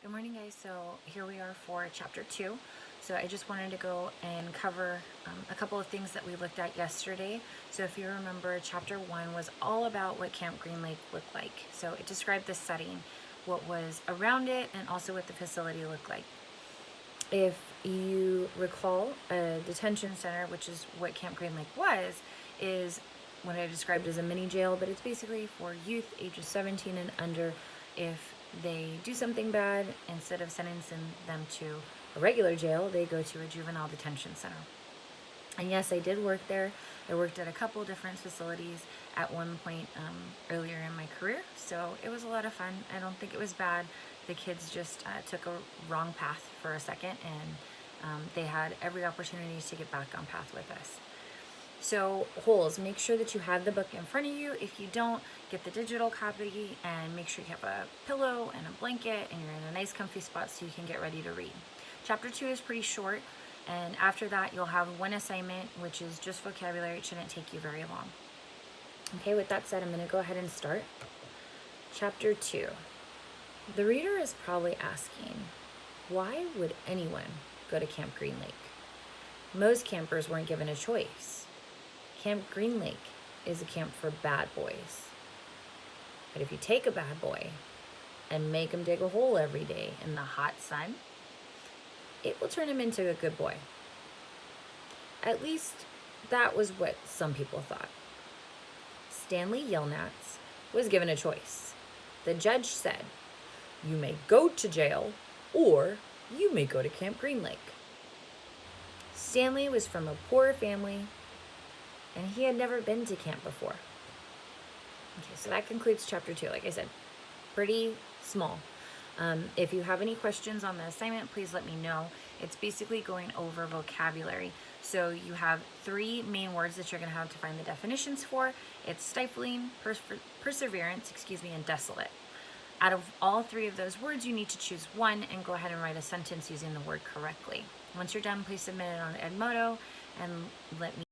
Good morning, guys. So here we are for chapter 2. So I just wanted to go and cover a couple of things that we looked at yesterday. So if you remember, chapter 1 was all about what Camp Green Lake looked like. So it described the setting, what was around it, and also what the facility looked like. If you recall, a detention center, which is what Camp Green Lake was, is what I described as a mini jail, but it's basically for youth ages 17 and under. If they do something bad, instead of sentencing them to a regular jail, they go to a juvenile detention center. And yes, I did work there. I worked at a couple different facilities at one point earlier in my career, so it was a lot of fun. I don't think it was bad. The kids just took a wrong path for a second, and they had every opportunity to get back on path with us. So holes, make sure that you have the book in front of you. If you don't, get the digital copy and make sure you have a pillow and a blanket and you're in a nice comfy spot so you can get ready to read. Chapter 2 is pretty short, and after that you'll have one assignment, which is just vocabulary. It shouldn't take you very long. Okay, with that said, I'm going to go ahead and start. Chapter 2. The reader is probably asking, why would anyone go to Camp Green Lake? Most campers weren't given a choice. Camp Green Lake is a camp for bad boys. But if you take a bad boy and make him dig a hole every day in the hot sun, it will turn him into a good boy. At least that was what some people thought. Stanley Yelnats was given a choice. The judge said, you may go to jail or you may go to Camp Green Lake. Stanley was from a poor family and he had never been to camp before. Okay, so that concludes chapter 2. Like I said, pretty small. If you have any questions on the assignment, please let me know. It's basically going over vocabulary. So you have 3 main words that you're going to have to find the definitions for. It's stifling, perseverance, and desolate. Out of all 3 of those words, you need to choose one and go ahead and write a sentence using the word correctly. Once you're done, please submit it on Edmodo and let me